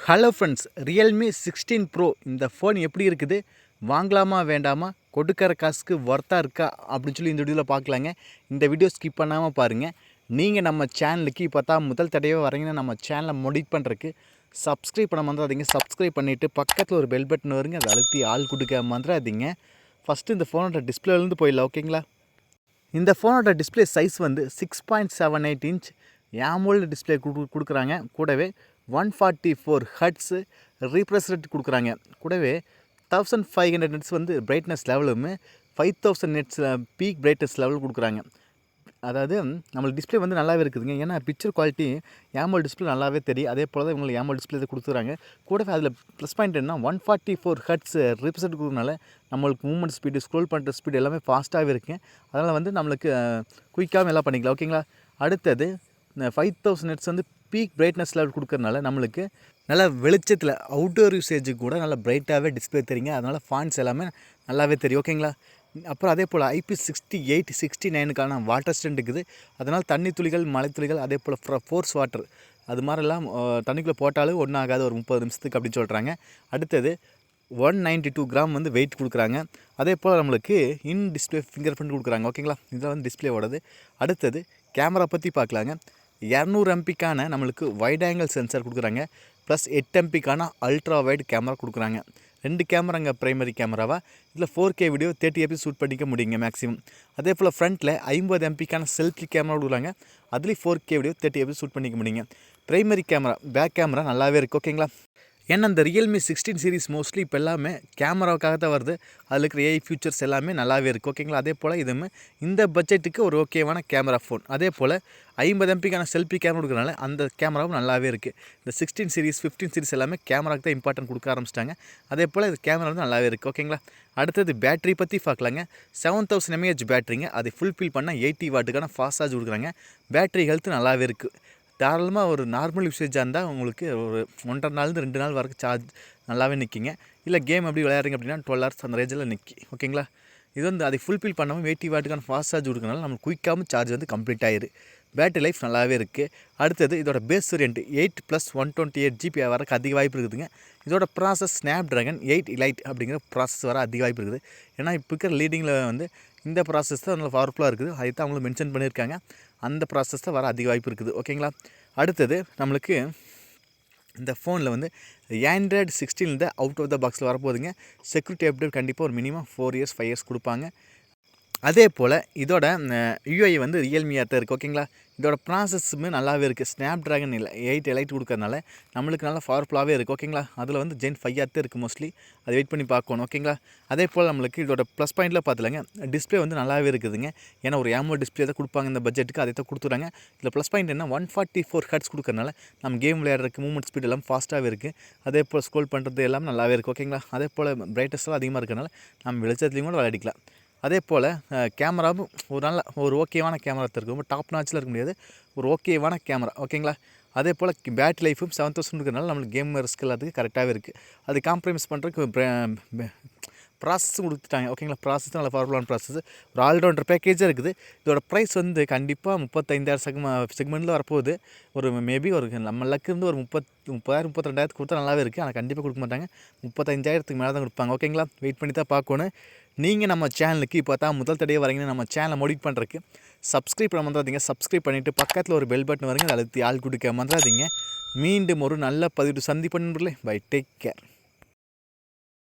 Hello friends, Realme 16 bro இந்த phone எப்படி இருக்குது, வாங்கலாமா வேண்டாமா, கொடுக்குற காசுக்கு ஒர்த்தாக இருக்கா அப்படின்னு சொல்லி இந்த வீடியோவில் பார்க்கலாங்க. இந்த வீடியோ ஸ்கிப் பண்ணாமல் பாருங்கள். நீங்கள் நம்ம சேனலுக்கு இப்போ தான் முதல் தடவை வரீங்கன்னா நம்ம சேனலை மோடிட் பண்ணுறதுக்கு சப்ஸ்கிரைப் பண்ண மறந்துடாதீங்க. சப்ஸ்கிரைப் பண்ணிவிட்டு பக்கத்தில் ஒரு பெல் பட்டன் வருங்க, அதை அழுத்தி ஆள் கொடுக்க மறந்துடாதீங்க. ஃபஸ்ட்டு இந்த ஃபோனோட டிஸ்பிளேலேருந்து போயிடலாம், ஓகேங்களா? இந்த ஃபோனோட டிஸ்பிளே சைஸ் வந்து 6.78 இன்ச் AMOLED டிஸ்பிளே கொடுக்குறாங்க. கூடவே 144 ஹட்ஸு ரீஃப்ரெஷ் ரேட் கொடுக்குறாங்க. கூடவே 1500 நெட்ஸ் வந்து பிரைட்னஸ் லெவலும் 5000 நெட்ஸ் பீக் பிரைட்னஸ் லெவல் கொடுக்குறாங்க. அதாவது நம்மளுக்கு டிஸ்பிளே வந்து நல்லாவே இருக்குதுங்க. ஏன்னா பிக்சர் குவாலிட்டி AMOLED டிஸ்பிளே நல்லாவே தெரியும். அதே போல் தான் இவங்களுக்கு AMOLED டிஸ்பிளே கொடுத்துறாங்க. கூடவே அதில் ப்ளஸ் பாயிண்ட் என்ன, 144 ஹட்ஸ் ரீஃப்ரெஷ் ரேட் கொடுக்குறதுனால நம்மளுக்கு மூவ்மெண்ட் ஸ்பீடு, ஸ்க்ரோல் பண்ணுற ஸ்பீடு எல்லாமே ஃபாஸ்ட்டாகவே இருக்குங்க. அதனால் வந்து நம்மளுக்கு குயிக்காகவும் எல்லாம் பண்ணிக்கலாம், ஓகேங்களா? அடுத்தது 5000 நெட்ஸ் வந்து பீக் பிரைட்னஸ் லெவல் கொடுக்கறனால நம்மளுக்கு நல்லா வெளிச்சத்தில் அவுட்டோர் யூசேஜுக்கு கூட நல்லா பிரைட்டாகவே டிஸ்பிளே தெரியுங்க. அதனால் ஃபாண்ட்ஸ் எல்லாமே நல்லாவே தெரியும், ஓகேங்களா? அப்புறம் அதே போல் IP68 69க்கான வாட்டர் ஸ்டெண்ட் இருக்குது. அதனால் தண்ணி துளிகள், மழை துளிகள், அதே போல் ஃபோர்ஸ் வாட்டர் அது மாதிரிலாம் தண்ணிக்குள்ளே போட்டாலும் ஒன்றும் ஆகாது ஒரு 30 நிமிஷத்துக்கு அப்படின்னு சொல்கிறாங்க. அடுத்தது 192 கிராம் வந்து வெயிட் கொடுக்குறாங்க. அதே போல் நம்மளுக்கு இன் டிஸ்பிளே ஃபிங்கர் பிரிண்ட் கொடுக்குறாங்க, ஓகேங்களா? இதில் வந்து டிஸ்பிளேவோடது. அடுத்தது கேமரா பற்றி பார்க்கலாங்க. 200 எம்பிக்கான நம்மளுக்கு வைட் ஆங்கிள் சென்சார் கொடுக்குறாங்க. ப்ளஸ் 8 எம்பிக்கான அல்ட்ரா வைட் கேமரா கொடுக்குறாங்க. 2 கேமராங்க ப்ரைமரி கேமராவா. இதில் 4K வீடியோ 30 எபி ஷூட் பண்ணிக்க முடியுங்க மேக்ஸிமம். அதே போல் ஃப்ரண்ட்டில் 50 எம்பிக்கான செல்ஃபி கேமரா கொடுக்குறாங்க. அதுலேயும் 4K வீடியோ 30 எபி ஷூட் பண்ணிக்க முடியுங்க. ப்ரைமரி கேமரா, பேக் கேமரா நல்லாவே இருக்குது, ஓகேங்களா? ஏன்னா இந்த ரியல்மி 16 சீரிஸ் மோஸ்ட்லி இப்போ எல்லாமே கேமராவுக்காக தான் வருது. அதில் இருக்கிற AI ஃபியூச்சர்ஸ் எல்லாமே நல்லாவே இருக்குது, ஓகேங்களா? அதே போல் இதுவுமே இந்த பட்ஜெட்டுக்கு ஒரு ஓகேவான கேமரா ஃபோன். அதே போல் 50 எம்பிக்கான செல்ஃபி கேமரா கொடுக்குறனால அந்த கேமராவும் நல்லாவே இருக்குது. இந்த 16 சீரிஸ் 15 சீரிஸ் எல்லாமே கேமராவுக்கு தான் இம்பார்ட்டன்ட் கொடுக்க ஆரம்பிச்சிட்டாங்க. அதே போல் இது கேமரா வந்து நல்லாவே இருக்குது, ஓகேங்களா? அடுத்தது பேட்டரி பற்றி பார்க்கலாங்க. 7000 mAh பேட்டரிங்க. அதை ஃபுல்ஃபில் பண்ணால் 80 வாட்டுக்கான ஃபாஸ்ட் சார்ஜ் கொடுக்குறாங்க. பேட்டரி ஹெல்த் நல்லாவே இருக்குது. தாராளமாக ஒரு நார்மல் யூசேஜாக இருந்தால் உங்களுக்கு ஒரு 1.5 நாள்லேருந்து 2 நாள் வரைக்கும் சார்ஜ் நல்லாவே நிற்கிங்க. இல்லை கேம் எப்படி விளையாடுறீங்க அப்படின்னா 12 ஹவர்ஸ் அந்த ரேஞ்சில் நிற்கி, ஓகேங்களா? இது வந்து அதை ஃபுல்ஃபில் பண்ணாமல் 80 வாட்டுக்கான ஃபாஸ்ட் சார்ஜ் கொடுக்கறனால நம்ம குயிக்காகவும் சார்ஜ் வந்து கம்ப்ளீட் ஆயிரு. பேட்டரி லைஃப் நல்லாவே இருக்குது. அடுத்தது இதோட பேஸ் வேரியன்ட் 8+128 GB வரக்கு அதிக வாய்ப்பு இருக்குதுங்க. இதோட ப்ராசஸ் ஸ்னாப்ட்ராகன் 8 எலைட் அப்படிங்கிற ப்ராசஸ் வர அதிக வாய்ப்பு இருக்குது. ஏன்னா இப்போ இருக்கிற லீடிங்கில் வந்து இந்த ப்ராசஸ் தான் நல்லா பவர்ஃபுல்லாக இருக்குது. அதை தான் அவங்களும் மென்ஷன் பண்ணியிருக்காங்க. அந்த ப்ராசஸ் தான் வர அதிக வாய்ப்பு இருக்குது, ஓகேங்களா? அடுத்தது நம்மளுக்கு இந்த ஃபோனில் வந்து ஆண்ட்ராய்டு 16 தான் அவுட் ஆஃப் த பாக்ஸில் வரப்போகுதுங்க. செக்யூரிட்டி அப்டேட் கண்டிப்பாக ஒரு மினிமம் 4 இயர்ஸ் 5 இயர்ஸ் கொடுப்பாங்க. அதே போல் இதோட UI வந்து ரியல்மியாக தான் இருக்குது, ஓகேங்களா? இதோட ப்ராசஸுமே நல்லாவே இருக்குது. ஸ்னாப்ட்ராகன் 8 எலைட் கொடுக்கறனால நம்மளுக்கு நல்லா பவர்ஃபுல்லாகவே இருக்குது, ஓகேங்களா? அதில் வந்து Gen 5 தான் இருக்குது மோஸ்ட்லி. அதை வெயிட் பண்ணி பார்க்கணும், ஓகேங்களா? அதே போல் நம்மளுக்கு இதோட ப்ளஸ் பாயிண்டில் பார்த்துலங்க டிஸ்பிளே வந்து நல்லாவே இருக்குதுங்க. ஏன்னா ஒரு AMOLED டிஸ்பிளே தான் கொடுப்பாங்க இந்த பட்ஜெட்டுக்கு, அதை தான் கொடுத்துறாங்க. இதில் ப்ளஸ் பாயிண்ட் என்ன, 144 ஹட்ஸ் கொடுக்கறனால நம்ம கேம் விளையாடுறதுக்கு மூவ்மெண்ட் ஸ்பீட் எல்லாம் ஃபாஸ்ட்டாகவே இருக்குது. அதே போல் ஸ்க்ரோல் பண்ணுறது எல்லாம் நல்லாவே இருக்குது, ஓகேங்களா? அதே போல் பிரைட்னஸ்லாம் அதிகமாக இருக்கிறனால நம்ம வெளிச்சத்துலேயும் கூட விளையாடிக்கலாம். அதே போல் கேமராவும் ஒரு ஓகேவான கேமரா இருக்குது. ரொம்ப டாப் நாச்சில் இருக்க முடியாது, ஒரு ஓகேவான கேமரா, ஓகேங்களா? அதே போல் பேட்டரி லைஃபும் 7000 இருக்கிறனால நம்மளுக்கு கேமர்ஸ்க்கு எல்லாத்துக்கும் கரெக்டாகவே இருக்குது. அது காம்ப்ரமைஸ் பண்ணுறதுக்கு ப்ராசஸும் கொடுத்துட்டாங்க, ஓகேங்களா? ப்ராசஸ் நல்ல பவர்ஃபுல்லான ப்ராசஸ், ஒரு ஆல்ரவுண்டர் பேக்கேஜாக இருக்குது. இதோட ப்ரைஸ் வந்து கண்டிப்பாக 35,000 செக்மெண்ட்டில் வரப்போகுது. ஒரு மேபி ஒரு நம்ம லக்கு இருந்து ஒரு 30,000 32,000 கொடுத்தா நல்லாவே இருக்குது. ஆனால் கண்டிப்பாக கொடுக்க மாட்டாங்க. 35,000க்கு மேலே தான் கொடுப்பாங்க, ஓகேங்களா? வெயிட் பண்ணி தான் பார்க்கணும். நீங்கள் நம்ம சேனலுக்கு இப்போ தான் முதல் தடவை வரீங்கன்னா நம்ம சேனலை மோடிட் பண்ணுறதுக்கு சப்ஸ்கிரைப் பண்ண மறந்துடாதீங்க. சப்ஸ்கிரைப் பண்ணிவிட்டு பக்கத்தில் ஒரு பெல் பட்டன் வருங்க, அதை அழுத்தி ஆள் கொடுக்க மறந்துடாதீங்க. மீண்டும் ஒரு நல்ல பதிவு சந்திப்பு நண்பர்களே. Bye, take care.